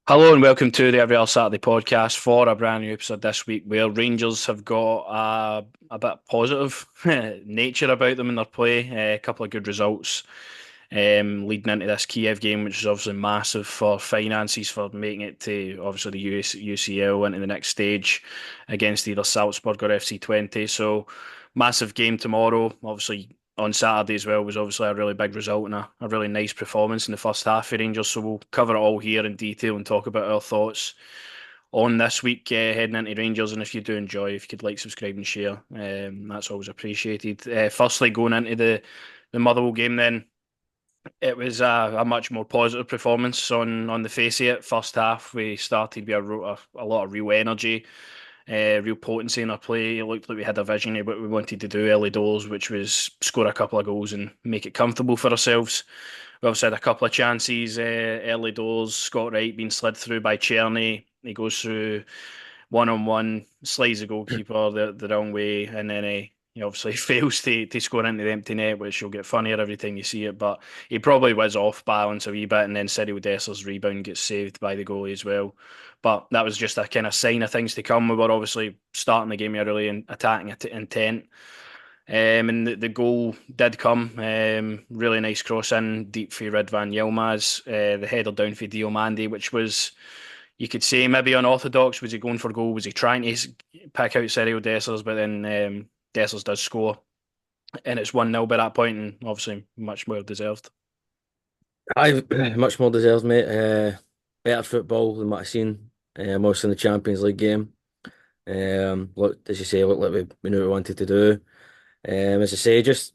Hello and welcome to the Every Other Saturday podcast for a brand new episode this week where Rangers have got a bit positive nature about them in their play. A couple of good results leading into this Kyiv game, which is obviously massive for finances for making it to obviously the UCL into the next stage against either Salzburg or FC20. So massive game tomorrow. Obviously on Saturday as well was obviously a really big result and a really nice performance in the first half for Rangers. So we'll cover it all here in detail and talk about our thoughts on this week heading into Rangers. And if you do enjoy, if you could like, subscribe, and share, that's always appreciated. Firstly, going into the Motherwell game, then it was a much more positive performance on the face of it. First half, we started with a lot of real energy, real potency in our play. It looked like we had a vision of what we wanted to do early doors, which was score a couple of goals and make it comfortable for ourselves. We also had a couple of chances early doors. Scott Wright being slid through by Czerny. He goes through one on one, slides the goalkeeper the wrong way, and then he obviously fails to score into the empty net, which will get funnier every time you see it. But he probably was off balance a wee bit, and then Cyril Dessers' rebound gets saved by the goalie as well. But that was just a kind of sign of things to come. We were obviously starting the game with a really attacking intent. And the goal did come. Really nice cross in, deep for Ridvan Yilmaz. The header down for Diomande, which was, you could say, maybe unorthodox. Was he going for goal? Was he trying to pick out Cyril Dessers? But then Dessers does score. And it's 1-0 by that point, and obviously much more deserved. I much more deserves, mate. Better football than what I've seen, mostly in the Champions League game. Look, as you say, looked like we knew what we wanted to do. As I say, just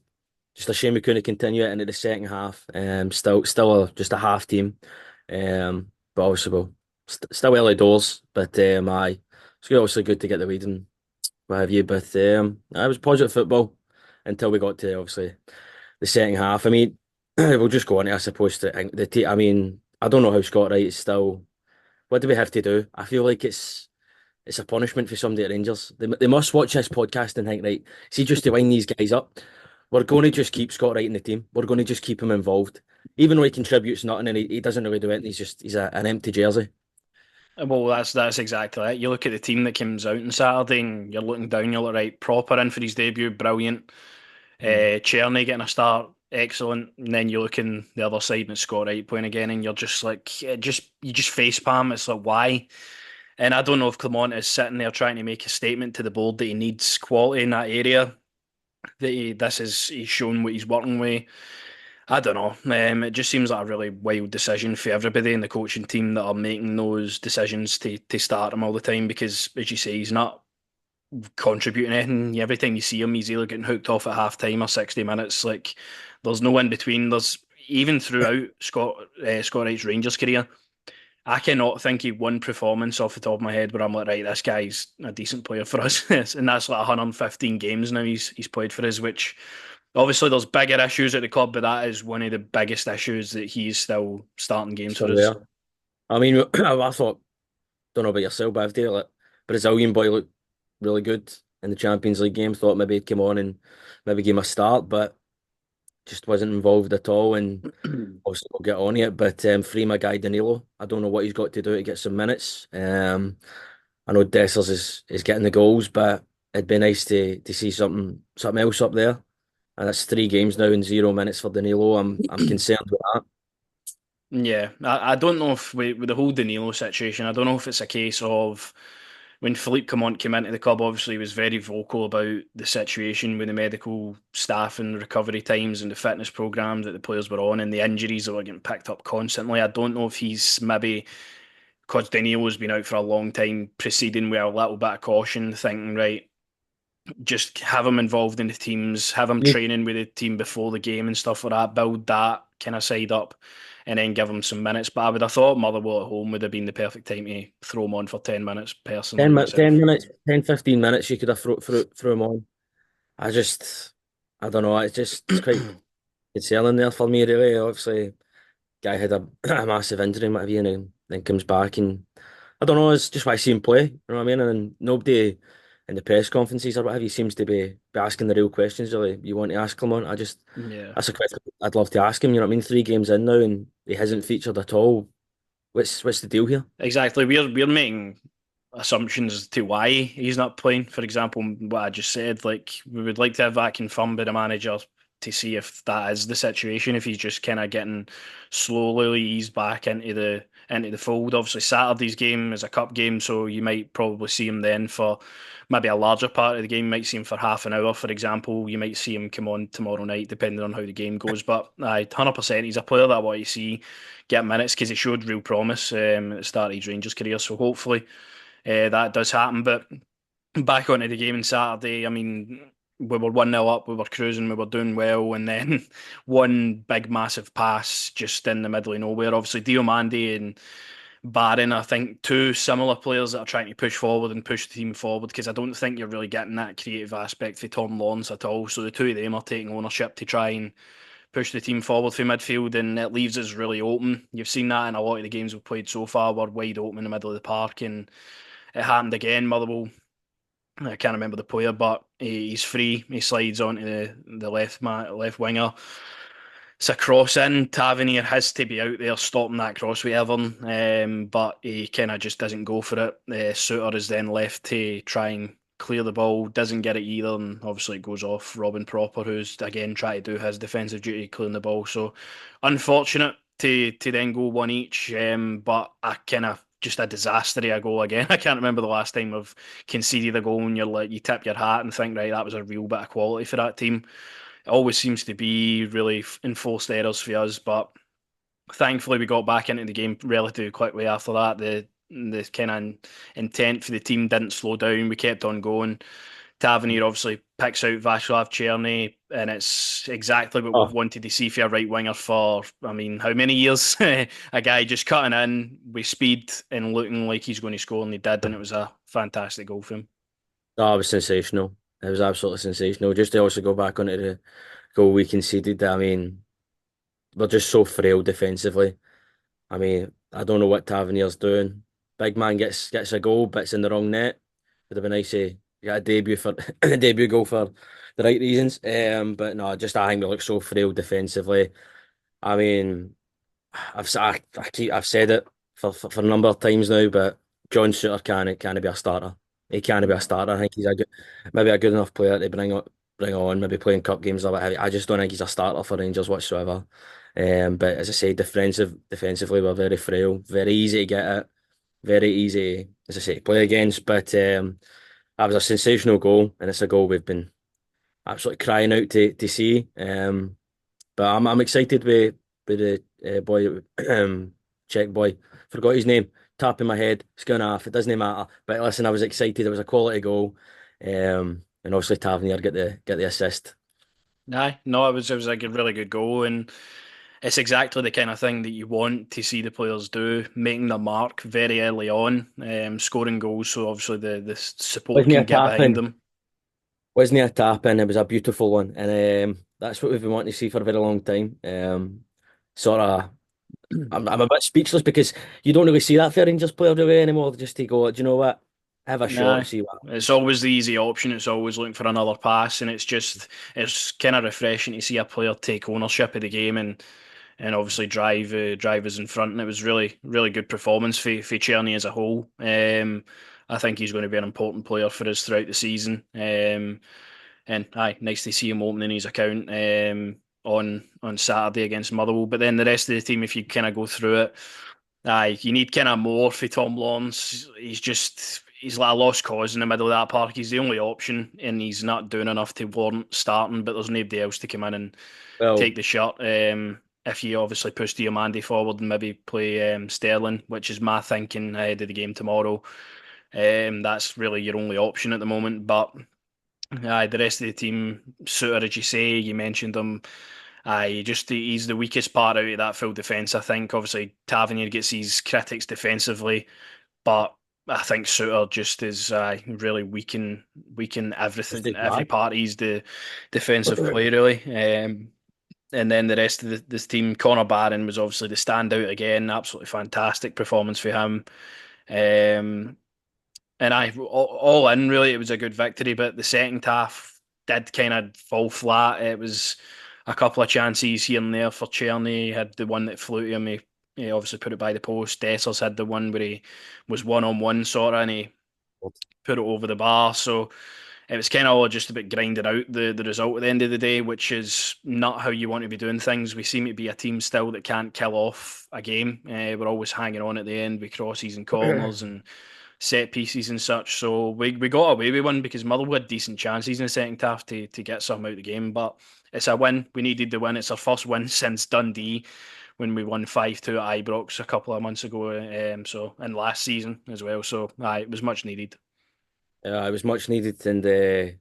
a shame we couldn't continue it into the second half. Just a half team. But obviously, still early doors. But it's obviously good to get the lead and what have you. But it was positive football until we got to obviously the second half. I mean, we'll just go on it, I suppose. I mean, I don't know how Scott Wright is still. What do we have to do? I feel like it's a punishment for somebody at Rangers. They must watch this podcast and think, right, see, just to wind these guys up, we're going to just keep Scott Wright in the team. We're going to just keep him involved, even though he contributes nothing and he doesn't really do it. He's an empty jersey. Well, that's exactly it. You look at the team that comes out on Saturday, and you're looking down. You're like, right, Proper in for his debut, brilliant. Mm. Czerny getting a start, excellent. And then you look in the other side and it's Scott Wright playing again, and you're just like, you just face palm. It's like, why? And I don't know if Clement is sitting there trying to make a statement to the board that he needs quality in that area. That he's shown what he's working with. I don't know. It just seems like a really wild decision for everybody in the coaching team that are making those decisions to start him all the time. Because, as you say, he's not contributing anything. Every time you see him, he's either getting hooked off at half time or 60 minutes. Like, there's no in between. There's even throughout Scott Wright's Rangers career, I cannot think of one performance off the top of my head where I'm like, right, this guy's a decent player for us. And that's like 115 games now he's played for us, which obviously there's bigger issues at the club, but that is one of the biggest issues that he's still starting games for Still us. there. I mean, I thought, don't know about yourself, but I've like Brazilian boy looked really good in the Champions League game. Thought maybe he'd come on and maybe give him a start, but just wasn't involved at all. And obviously we'll get on it. But free my guy Danilo. I don't know what he's got to do to get some minutes. I know Dessers is getting the goals, but it'd be nice to see something else up there. And that's 3 games now and 0 minutes for Danilo. I'm concerned with that. Yeah, I don't know if with the whole Danilo situation, I don't know if it's a case of when Philippe Clement came into the club, obviously he was very vocal about the situation with the medical staff and the recovery times and the fitness programs that the players were on and the injuries that were getting picked up constantly. I don't know if he's maybe, because Danilo's been out for a long time, proceeding with a little bit of caution, thinking, right, just have him involved in the teams, have him You training with the team before the game and stuff like that, build that kind of side up, and then give him some minutes. But I would have thought Motherwell at home would have been the perfect time to throw him on for 10 minutes, personally, 10 myself. minutes, 10, 15 minutes, you could have threw him on. I just, I don't know. It's quite concerning there for me, really. Obviously, guy had a massive injury, and what have you, and then comes back. And I don't know, it's just why I see him play. You know what I mean? And nobody in the press conferences or what have you seems to be asking the real questions, really. You want to ask him on? Yeah. That's a question I'd love to ask him. You know what I mean? 3 games in now, and he hasn't featured at all. what's the deal here? Exactly. We're making assumptions as to why he's not playing. For example, what I just said, like we would like to have that confirmed by the manager to see if that is the situation, if he's just kind of getting slowly eased back into the fold. Obviously, Saturday's game is a cup game, so you might probably see him then for maybe a larger part of the game. You might see him for half an hour, for example. You might see him come on tomorrow night, depending on how the game goes. But 100%, he's a player that I want to see get minutes because he showed real promise at the start of his Rangers career. So hopefully that does happen. But back onto the game on Saturday, I mean, we were 1-0 up, we were cruising, we were doing well, and then one big massive pass just in the middle of nowhere. Obviously, Diomande and Barron, I think, two similar players that are trying to push forward and push the team forward because I don't think you're really getting that creative aspect for Tom Lawrence at all. So the two of them are taking ownership to try and push the team forward through midfield, and it leaves us really open. You've seen that in a lot of the games we've played so far. We're wide open in the middle of the park, and it happened again. Motherwell, I can't remember the player, but he's free. He slides onto the left winger. It's a cross in. Tavernier has to be out there stopping that cross with Evern, but he kind of just doesn't go for it. Suter is then left to try and clear the ball, doesn't get it either, and obviously it goes off Robin Propper, who's again trying to do his defensive duty, clearing the ball. So unfortunate to then go one each, but a kind of just a disaster of a goal again. I can't remember the last time I've conceded a goal and you're like you tip your hat and think, right, that was a real bit of quality for that team. It always seems to be really enforced errors for us, but thankfully we got back into the game relatively quickly after that. The kind of intent for the team didn't slow down. We kept on going. Tavernier obviously picks out Václav Cherny, and it's exactly what we've Oh, wanted to see for a right winger for, I mean, how many years? A guy just cutting in with speed and looking like he's going to score, and he did, and it was a fantastic goal for him. that was sensational. It was absolutely sensational. Just to also go back onto the goal we conceded. I mean, we're just so frail defensively. I mean, I don't know what Tavernier's doing. Big man gets a goal, but it's in the wrong net. Would have been nice to get a debut for a debut goal for the right reasons. But no, just I think we look so frail defensively. I mean, I've said it for a number of times now, but John Suter can't be a starter. He can't be a starter. I think he's a good, maybe a good enough player to bring on, maybe playing cup games or whatever. I just don't think he's a starter for Rangers whatsoever. But as I say, defensively we're very frail, very easy to get at, very easy, as I say, to play against. But that was a sensational goal, and it's a goal we've been absolutely crying out to see. But I'm excited with the boy, Czech boy. Forgot his name. Tapping my head. It's going off. It doesn't matter. But listen, I was excited. It was a quality goal. And obviously Tavernier get the assist. Aye, no, it was a really good goal, and it's exactly the kind of thing that you want to see the players do, making their mark very early on, scoring goals, so obviously the support Wasn't he a can get tap behind in? them. Wasn't he a tap in? It was a beautiful one, and that's what we've been wanting to see for a very long time. Sort of, I'm a bit speechless because you don't really see that for Rangers player really anymore. Just to go, do you know what? Have a shot, Nah, see what. it's always the easy option. It's always looking for another pass, and it's kind of refreshing to see a player take ownership of the game and obviously drive us in front. And it was really good performance for Czerny as a whole. I think he's going to be an important player for us throughout the season. And aye, nice to see him opening his account on Saturday against Motherwell. But then the rest of the team, if you kind of go through it, aye, you need kind of more for Tom Lawrence. He's like a lost cause in the middle of that park. He's the only option, and he's not doing enough to warrant starting. But there's nobody else to come in and take Well, the shot. If you obviously push Diomande forward and maybe play Sterling, which is my thinking ahead of the game tomorrow, that's really your only option at the moment. But the rest of the team, Suter, as you say, you mentioned him. He's the weakest part out of that full defence. I think obviously Tavernier gets his critics defensively, but I think Suter just is really weaken just everything, as every bad. part. He's the defensive play really. And then the rest of this team, Connor Barron was obviously the standout again. Absolutely fantastic performance for him. Um, and all in really, it was a good victory. But the second half did kind of fall flat. It was a couple of chances here and there for Cherny. He had the one that flew to him. He he obviously put it by the post. Dessers had the one where he was one on one sort of, and he put it over the bar. So it was kind of all just about grinding out the result at the end of the day, which is not how you want to be doing things. We seem to be a team still that can't kill off a game. We're always hanging on at the end with crosses and corners and set pieces and such. So we got away with one because Motherwell had decent chances in the second half to get something out of the game. But it's a win. We needed the win. It's our first win since Dundee when we won 5-2 at Ibrox a couple of months ago. So and last season as well. So it was much needed. It was much needed, and as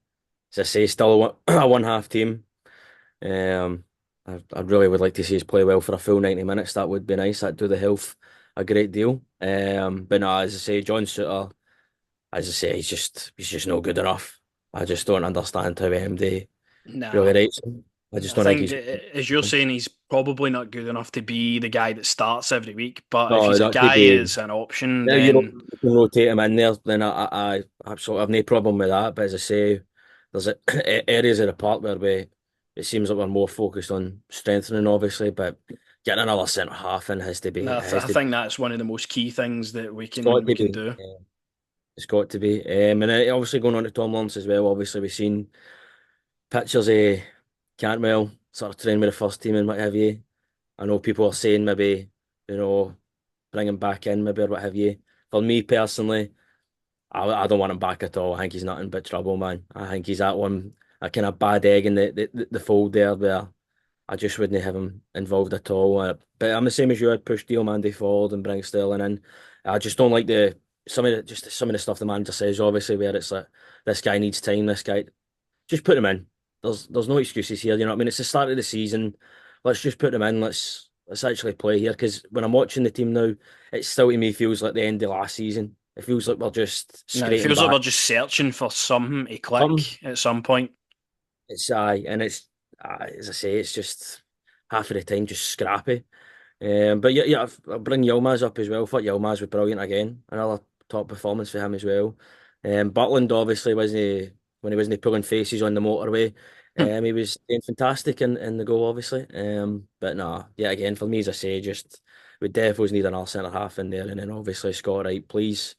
I say, still a a one half team. Um, I really would like to see us play well for a full 90 minutes. That would be nice. That'd do the health a great deal. But no, as I say, John Souttar, as I say, he's just no good enough. I just don't understand how MD Nah, really rates him. I just I don't think think he's. as you're saying, he's probably not good enough to be the guy that starts every week. But if No, he's a that could guy be. as an option, Now you know then you can rotate him in there, then I absolutely have no problem with that. But as I say, there's areas of the park where it seems like we're more focused on strengthening, obviously, but getting another centre half in has to be. It has I to be. think that's one of the most key things that we It's got can we to can be. do. It's got to be. And then obviously going on to Tom Lawrence as well. Obviously, we've seen pictures of Cantwell sort of training with the first team and what have you. I know people are saying maybe, bring him back in, maybe or what have you. For me personally, I don't want him back at all. I think he's nothing but trouble, man. I think he's that one, a kind of bad egg in the fold there where I just wouldn't have him involved at all. But I'm the same as you. I'd push Diomande forward and bring Sterling in. I just don't like some of the stuff the manager says, obviously, where it's like this guy needs time, this guy just put him in. There's no excuses here, you know what I mean? It's the start of the season. Let's just put him in. Let's actually play here. Because when I'm watching the team now, it still to me feels like the end of last season. It feels like we're just No, it scraping feels like back. we're just searching for something to Something. click at some point. It's and it's as I say, it's just half of the time just scrappy. But yeah, I'll bring Yilmaz up as well. I thought Yilmaz was brilliant again. Another top performance for him as well. Butland obviously wasn't when he wasn't pulling faces on the motorway. He was doing fantastic in the goal, obviously. But no, yeah, again for me as I say, just we definitely need another centre half in there, and then obviously Scott Wright. Please,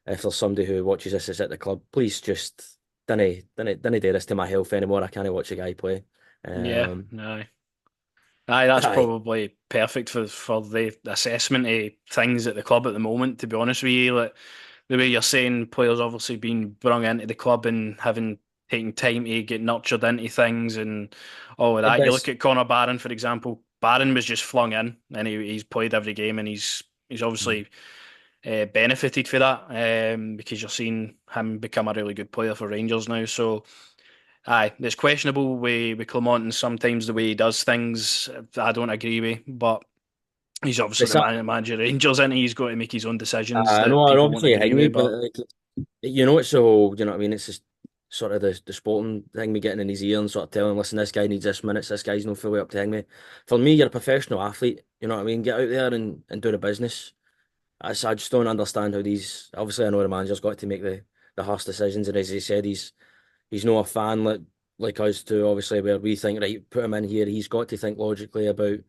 if there's somebody who watches this is at the club, please just don't do this to my health anymore. I can't watch a guy play. Yeah, Um, no. Aye, that's aye, probably perfect for the assessment of things at the club at the moment, to be honest with you. Like the way you're saying players obviously being brought into the club and having taken time to get nurtured into things and all of that. but You look it's at Connor Barron, for example. Barron was just flung in and he's played every game and he's obviously benefited for that because you're seeing him become a really good player for Rangers now. So aye, it's questionable with Clement and sometimes the way he does things. I don't agree with, but he's obviously it's the manager of Rangers, and he's got to make his own decisions I that know, and people won't obviously agree Hingy, with. but But like, it's the whole, you know what I mean? It's just sort of the sporting thing, me getting in his ear and sort of telling him, listen, this guy needs this minutes, this guy's not fully up to me. For me, you're a professional athlete, you know what I mean? Get out there and do the business. I just don't understand how these, obviously I know the manager's got to make the harsh decisions, and as he said, he's not a fan like us too, obviously, where we think, right, put him in here, he's got to think logically about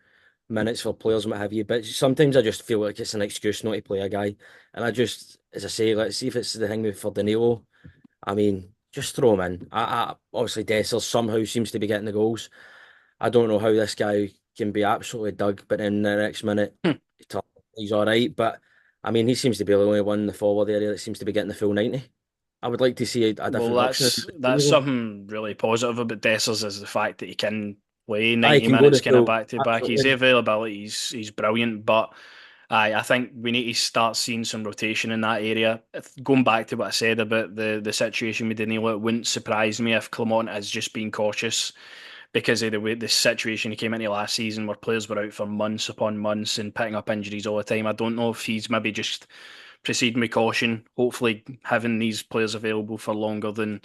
minutes for players and what have you. But sometimes I just feel like it's an excuse not to play a guy. And I just, as I say, let's see if it's the thing with for Danilo. I mean, just throw him in. Obviously Dessers somehow seems to be getting the goals. I don't know how this guy can be absolutely dug, but in the next minute he's all right. But I mean, he seems to be the only one in the forward area that seems to be getting the full 90. I would like to see a well, different option. that's something really positive about Dessers is the fact that he can play I 90 can go minutes the kind of full. back to back. His Absolutely. availability he's brilliant, but I think we need to start seeing some rotation in that area. Going back to what I said about the situation with Danilo, it wouldn't surprise me if Clement has just been cautious because of the way the situation he came into last season where players were out for months upon months and picking up injuries all the time. I don't know if he's maybe just proceeding with caution, hopefully having these players available for longer than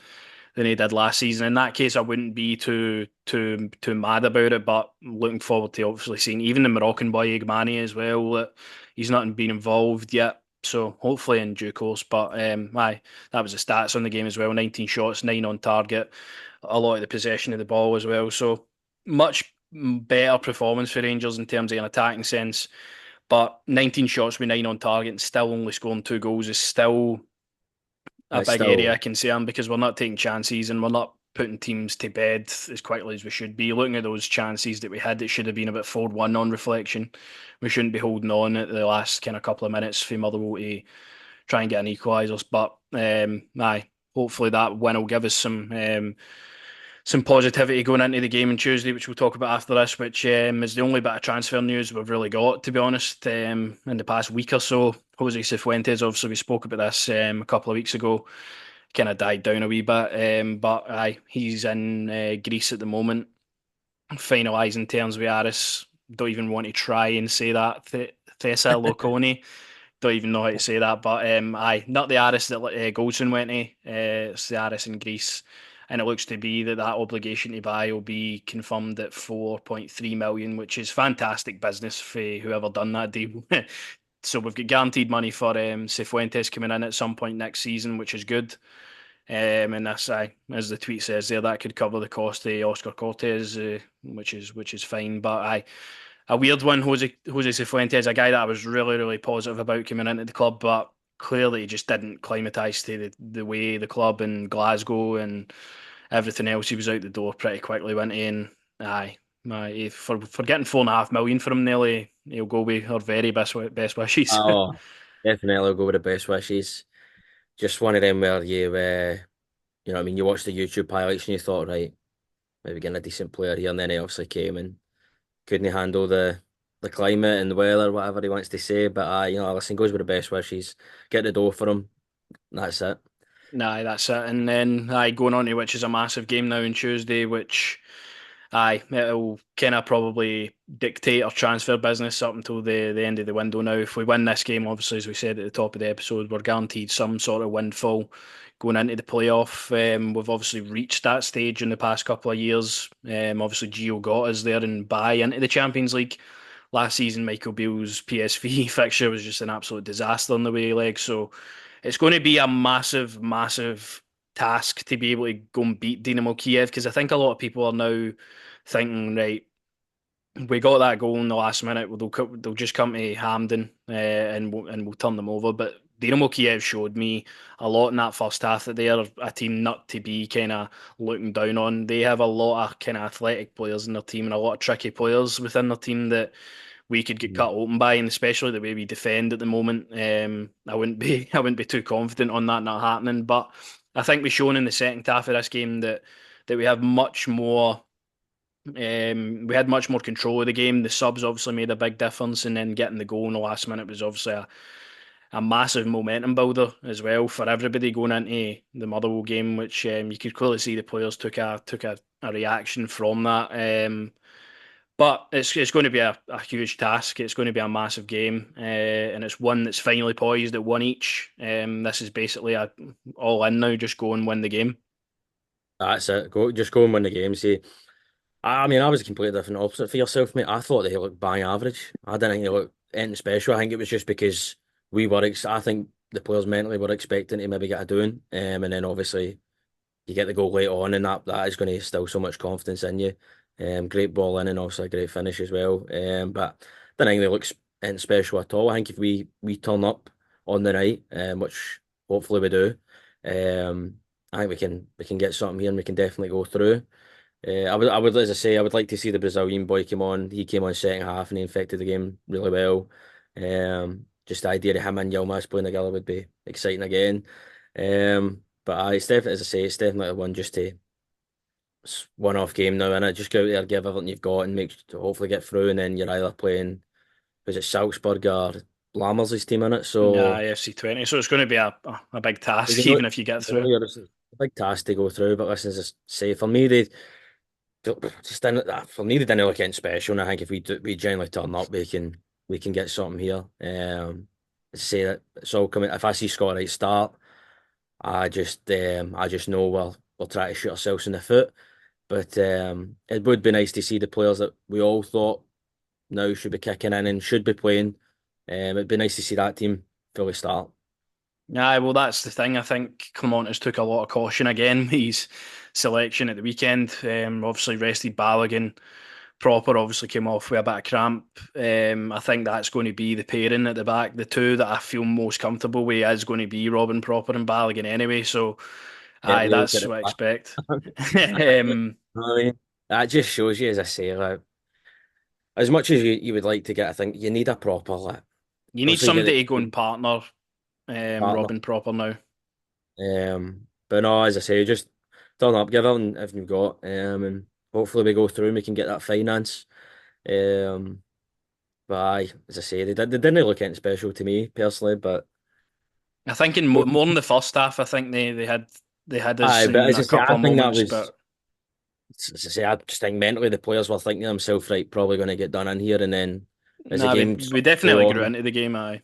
he did last season. In that case, I wouldn't be too mad about it, but looking forward to obviously seeing even the Moroccan boy Igmani as well. That he's not been involved yet. So hopefully in due course, but that was the stats on the game as well. 19 shots, 9 on target, a lot of the possession of the ball as well. So much better performance for Rangers in terms of an attacking sense. But 19 shots with 9 on target and still only scoring 2 goals is still a It's big area still, of concern because we're not taking chances and we're not putting teams to bed as quickly as we should be. Looking at those chances that we had, it should have been about 4-1 on reflection. We shouldn't be holding on at the last kind of couple of minutes for Motherwell to try and get an equaliser. But aye, hopefully that win will give us some positivity going into the game on Tuesday, which we'll talk about after this, which is the only bit of transfer news we've really got, to be honest, in the past week or so. Jose Cifuentes, obviously, we spoke about this a couple of weeks ago, kind of died down a wee bit, but aye, he's in Greece at the moment, finalising terms with Aris. Don't even want to try and say that. Thessa Loconi, don't even know how to say that, but aye, not the Aris that Goldson went to. It's the Aris in Greece, and it looks to be that obligation to buy will be confirmed at 4.3 million, which is fantastic business for whoever done that deal. So we've got guaranteed money for Cifuentes coming in at some point next season, which is good. And that's as the tweet says there, that could cover the cost of Oscar Cortez, which is fine. But a weird one. Jose Cifuentes, a guy that I was really positive about coming into the club, but clearly he just didn't climatise to the way the club in Glasgow and everything else. He was out the door pretty quickly, went in. Aye, for getting 4.5 million for him, nearly he'll go with our very best wishes. oh, definitely go with the best wishes. Just one of them where you know, what I mean, you watch the YouTube highlights and you thought, right, maybe getting a decent player here, and then he obviously came and couldn't handle the climate and the weather, whatever he wants to say. But you know, listen, goes with the best wishes. Get the dough for him. That's it. Nah, that's it. And then going on to which is a massive game now on Tuesday, which it'll kind of probably dictate our transfer business up until the end of the window now. If we win this game, obviously, as we said at the top of the episode, we're guaranteed some sort of windfall going into the playoff. We've obviously reached that stage in the past couple of years. Obviously, Gio got us there and buy into the Champions League. Last season, Michael Beale's PSV fixture was just an absolute disaster on the way leg. So it's going to be a massive task to be able to go and beat Dynamo Kiev because I think a lot of people are now thinking, right, we got that goal in the last minute. Well, they'll just come to Hampden and we'll turn them over. But Dynamo Kiev showed me a lot in that first half that they are a team not to be kind of looking down on. They have a lot of kind of athletic players in their team and a lot of tricky players within their team that we could get Mhm. cut open by, and especially the way we defend at the moment. I wouldn't be I wouldn't be too confident on that not happening. But I think we've shown in the second half of this game that we have much more. We had much more control of the game. The subs obviously made a big difference, and then getting the goal in the last minute was obviously a massive momentum builder as well for everybody going into the Motherwell game, which you could clearly see the players took a reaction from that. But it's going to be a huge task. It's going to be a massive game, and it's one that's finally poised at one each. This is basically a all in now. Just go and win the game. That's it. Just go and win the game. See, I mean, I was a completely different opposite for yourself, mate. I thought they looked bang average. I didn't think they looked anything special. I think it was just because I think the players mentally were expecting to maybe get a doing, and then obviously you get the goal late on, and that is going to instill so much confidence in you. Great ball in, and also a great finish as well. But I don't think they look anything special at all. I think if we turn up on the night, which hopefully we do, I think we can get something here, and we can definitely go through. I would, as I say, I would like to see the Brazilian boy come on. He came on second half and he infected the game really well. Just the idea of him and Yilmaz playing together would be exciting again. But it's definitely, as I say, it's definitely one just to one-off game now, and just go out there, give everything you've got, and hopefully get through. And then you're either playing, was it Salzburg or Lammers' team in it? Nah, So FC 20. So it's going to be a big task, you know, even if you get through. it's a big task to go through. But listen, as I say, for me, just didn't, for me, they didn't look anything special. And I think if we generally turn up, we can get something here. To say that it's all coming. If I see Scott right start, I just know we'll try to shoot ourselves in the foot. But it would be nice to see the players that we all thought now should be kicking in and should be playing. It'd be nice to see that team fully start. Yeah, well, that's the thing. I think Clemontis took a lot of caution again with his selection at the weekend. Obviously rested Balogun, Proper obviously came off with a bit of cramp. I think that's going to be the pairing at the back. The two that I feel most comfortable with is going to be Robin Proper and Balogun anyway. So, aye, Certainly look at that's it. what I Back. expect. I mean, that just shows you, as I say, like, as much as you would like to get, I think you need a proper, like, You need obviously you somebody get to go the and partner partner. Robin Proper now. But no, as I say, just turn up, give everything you've got, and hopefully we go through and we can get that finance. Um, but aye, as I say, they didn't look anything special to me personally, but I think in well, more than the first half, I think they had us aye, but in as a I say, I couple of think that moments, was, but as I say, I just think mentally the players were thinking to themselves, right, probably going to get done in here, and then as the nah, we game we sort of flew definitely grew on, into the game. Aye.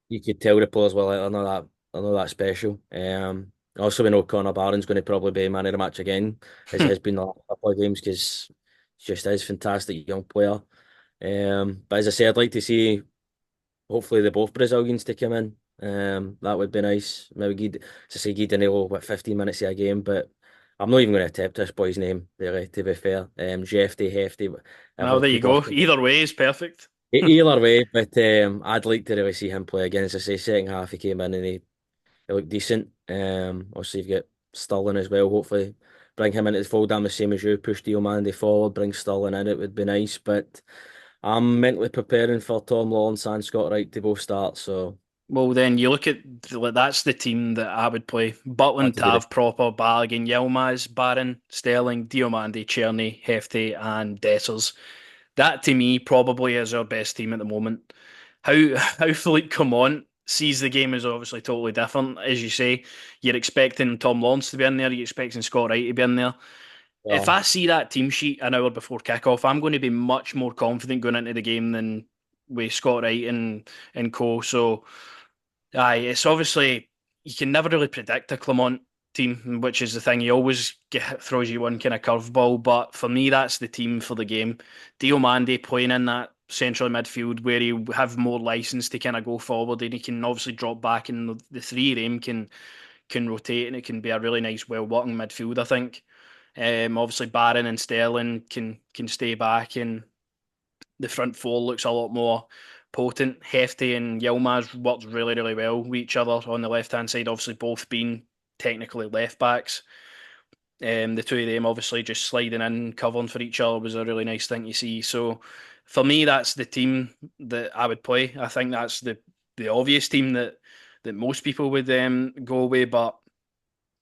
you could tell the players were like, they're not that special. Also we know Connor Barron's going to probably be man of the match again, as he has been the last couple of games, because he just is a fantastic young player. But as I say, I'd like to see hopefully the both Brazilians to come in. That would be nice. Maybe to say Guy Danilo, 15 minutes of a game, but I'm not even going to attempt this boy's name, really, to be fair. Jefty, Hefty, Well, whatever there you people go. Either way is perfect. either way, but I'd like to really see him play again. As I say, second half he came in and he looked decent. Obviously you've got Sterling as well. Hopefully bring him into the fold. I'm the same as you. Push Diomande forward, bring Sterling in. It would be nice, but I'm mentally preparing for Tom Lawrence and Scott Wright to both start. So Well, then you look at that's the team that I would play. Butland, that to be the Tav, Proper, Balogun, Yilmaz, Barron, Sterling, Diomande, Czerny, Hefty, and Dessers. That to me probably is our best team at the moment. How Philippe Clement sees the game is obviously totally different. As you say, you're expecting Tom Lawrence to be in there, you're expecting Scott Wright to be in there. If well. I see that team sheet an hour before kickoff, I'm going to be much more confident going into the game than with Scott Wright and co. So aye, it's obviously you can never really predict a Clement team, which is the thing. He always throws you one kind of curveball. But for me, that's the team for the game. Diomande playing in that central midfield where he have more license to kind of go forward, and he can obviously drop back, and the three of them can rotate, and it can be a really nice, well working midfield. I think. Obviously, Barron and Sterling can stay back, and the front four looks a lot more potent. Hefty and Yilmaz worked really, really well with each other on the left hand side, obviously, both being technically left backs. The two of them obviously just sliding in, covering for each other was a really nice thing to see. So for me, that's the team that I would play. I think that's the obvious team that most people would go with, but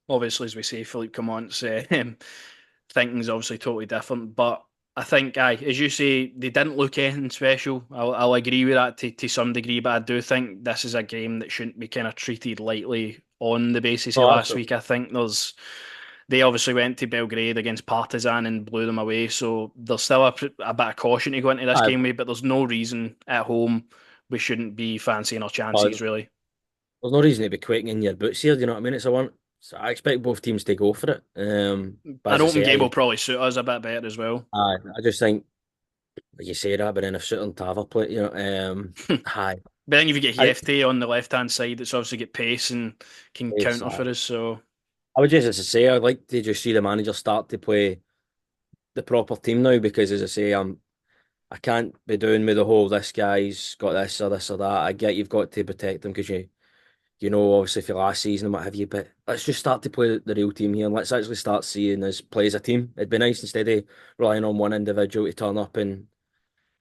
obviously, as we say, Philippe Clement's thinking's obviously totally different. But I think, aye, as you say, they didn't look anything special. I'll agree with that to some degree, but I do think this is a game that shouldn't be kind of treated lightly on the basis of Oh, last absolutely. week. I think they obviously went to Belgrade against Partizan and blew them away, so there's still a bit of caution to go into this Aye, game with, but there's no reason at home we shouldn't be fancying our uh, chances, really. there's no reason to be quaking in your boots here. Do you know what I mean? It's a one. So I expect both teams to go for it. But An as I open say, game will probably suit us a bit better as well. I just think, like you say that, but then if Sutton Tava play, aye, But then you've got I, Hefty on the left hand side that's obviously got pace and can it's, counter for us. So I would just, as I say, I'd like to just see the manager start to play the proper team now, because as I say, I can't be doing with the whole this guy's got this or that. I get you've got to protect them because you know obviously for last season and what have you, but let's just start to play the real team here and let's actually start seeing us play as a team. It'd be nice instead of relying on one individual to turn up and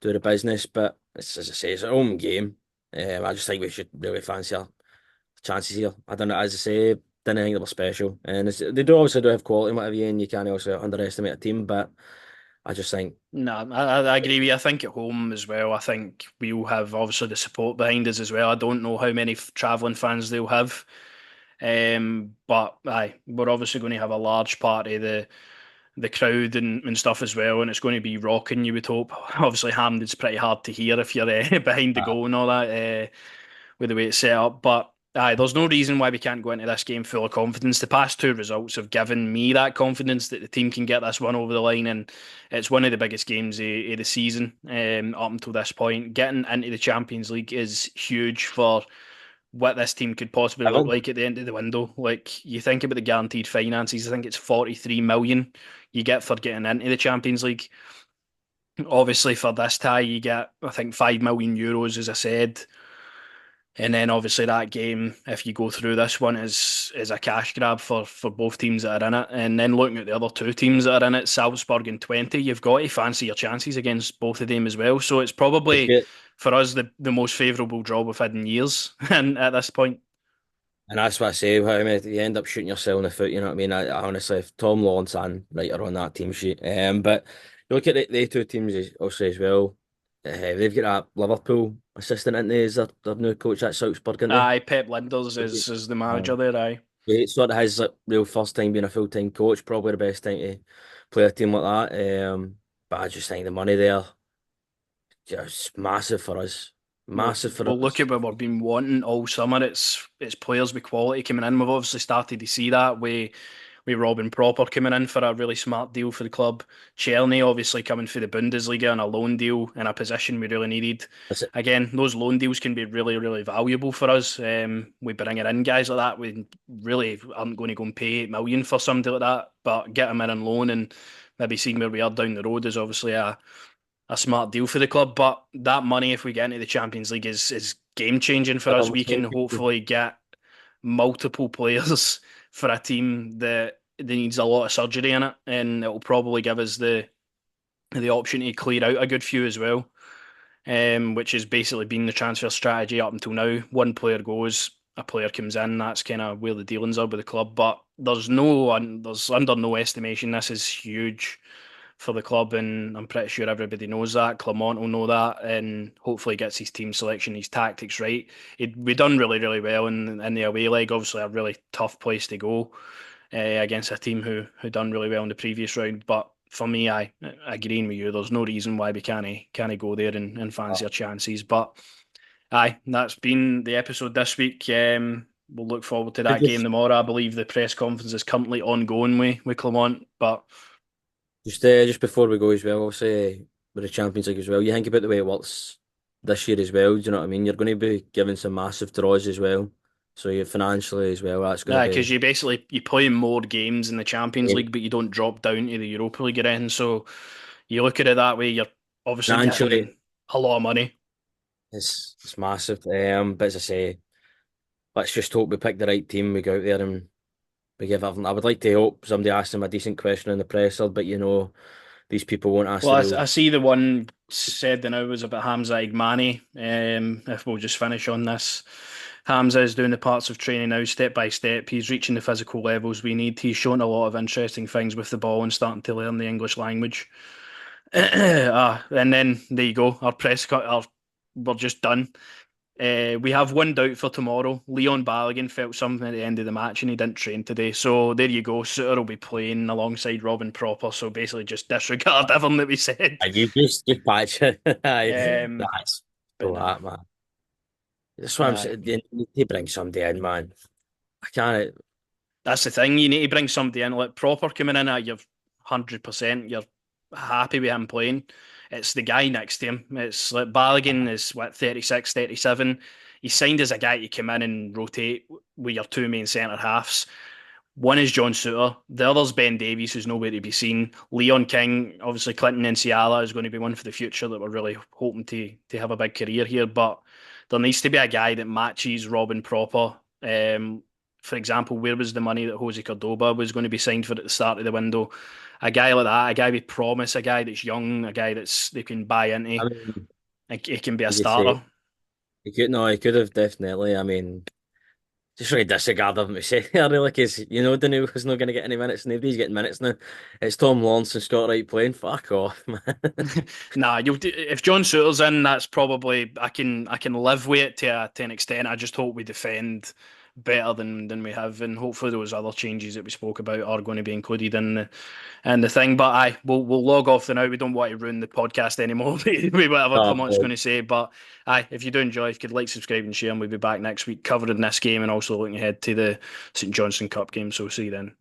do the business. But it's, as I say, it's a home game. I just think we should really fancy our chances here. I don't know, as I say, didn't think they were special, and they do obviously do have quality and whatever, and you can't also underestimate a team. But I just think, no, I agree with you. I think at home as well. I think we'll have obviously the support behind us as well. I don't know how many travelling fans they'll have. But aye, we're obviously going to have a large part of the crowd and stuff as well, and it's going to be rocking. You would hope. Obviously, Hampden's pretty hard to hear if you're behind the uh, goal and all that. With the way it's set up. But aye, there's no reason why we can't go into this game full of confidence. The past two results have given me that confidence that the team can get this one over the line, and it's one of the biggest games of the season up until this point. Getting into the Champions League is huge for what this team could possibly look Everton, like at the end of the window. Like you think about the guaranteed finances, I think it's 43 million you get for getting into the Champions League. Obviously, for this tie, you get, I think, €5 million, as I said. And then obviously that game, if you go through this one, is a cash grab for both teams that are in it. And then looking at the other two teams that are in it, Salzburg and 20, you've got to fancy your chances against both of them as well. So it's It's probably good. for us the most favourable draw we've had in years and at this point. And that's what I say. I mean, you end up shooting yourself in the foot. You know what I mean? I honestly, if Tom Lawrence and Wright are on that team sheet, but you look at the two teams also as well. They've got that Liverpool assistant in there as their new coach at Salzburg, aren't they? Aye, Pep Linders is the manager Um, there, aye. he sort of his like, real first time being a full time coach. Probably the best time to play a team like that. But I just think the money there just massive for us. We'll, Massive for we'll look us. at what we've been wanting all summer. It's players with quality coming in. We've obviously started to see that with Robin Proper coming in for a really smart deal for the club. Czerny obviously coming for the Bundesliga on a loan deal in a position we really needed. That's it. Again, those loan deals can be really, really valuable for us. We bringing in guys like that. We really aren't going to go and pay 8 million for somebody like that, but get them in on loan and maybe seeing where we are down the road is obviously a smart deal for the club. But that money, if we get into the Champions League, is game changing for us. We can hopefully get multiple players for a team that needs a lot of surgery in it, and it will probably give us the option to clear out a good few as well. Which has basically been the transfer strategy up until now. One player goes, a player comes in. That's kind of where the dealings are with the club. But there's under no estimation. This is huge for the club, and I'm pretty sure everybody knows that. Clement will know that, and hopefully gets his team selection, his tactics right. We done really, really well in the away leg. Obviously, a really tough place to go against a team who done really well in the previous round. But for me, I agreeing with you. There's no reason why we can't go there and fancy our chances. But aye, that's been the episode this week. We'll look forward to that game Just, tomorrow. I believe the press conference is currently ongoing with Clement, but just before we go as well, I'll say with the Champions League as well. You think about the way it works this year as well. Do you know what I mean? You're going to be given some massive draws as well. So you financially as well. That's going to because be you play more games in the Champions League, but you don't drop down to the Europa League again. So you look at it that way, you're obviously financially getting a lot of money. it's massive. But as I say, let's just hope we pick the right team. We go out there and we give everything. I would like to hope somebody asks them a decent question in the presser, but you know these people won't ask Well, the I real. see the one said the now was about Hamza Igmani. If we'll just finish on this, Hamza is doing the parts of training now, step by step. He's reaching the physical levels we need. He's shown a lot of interesting things with the ball and starting to learn the English language. And then there you go. Our press cut. We're just done. We have one doubt for tomorrow. Leon Balogun felt something at the end of the match and he didn't train today. So there you go. Suter will be playing alongside Robin Proper. So basically just disregard everything that we said. You just patch it. Aye, Um, that's but so no, that man. That's why I'm aye. saying. You need to bring somebody in, man. I can't. That's the thing. You need to bring somebody in like Proper coming in at your 100%. You're happy with him playing. It's the guy next to him. It's like Balogun is what 36, 37. He's signed as a guy to come in and rotate with your two main centre halves. One is John Souttar. The other's Ben Davies, who's nowhere to be seen. Leon King, obviously Clinton Enciala is going to be one for the future that we're really hoping to have a big career here. But there needs to be a guy that matches Robin Proper. For example, where was the money that Jose Cordoba was going to be signed for at the start of the window? A guy like that, a guy with promise, a guy that's young, a guy that's they can buy into. I mean, He can be a you could say starter. he could. No, he could have definitely. I mean, just really disregard of him to say really, because you know Danny was not going to get any minutes. Nobody's getting minutes now. It's Tom Lawrence and Scott Wright playing. Fuck off, man. Nah, if John Souttar's in, that's probably I can live with it to an extent. I just hope we defend better than we have, and hopefully those other changes that we spoke about are going to be included in the thing. But aye, we'll log off the now. We don't want to ruin the podcast anymore with whatever Oh, Clement's going to say. But aye, if you do enjoy, if you could like, subscribe, and share, and we'll be back next week covering this game and also looking ahead to the St Johnstone Cup game. So see you then.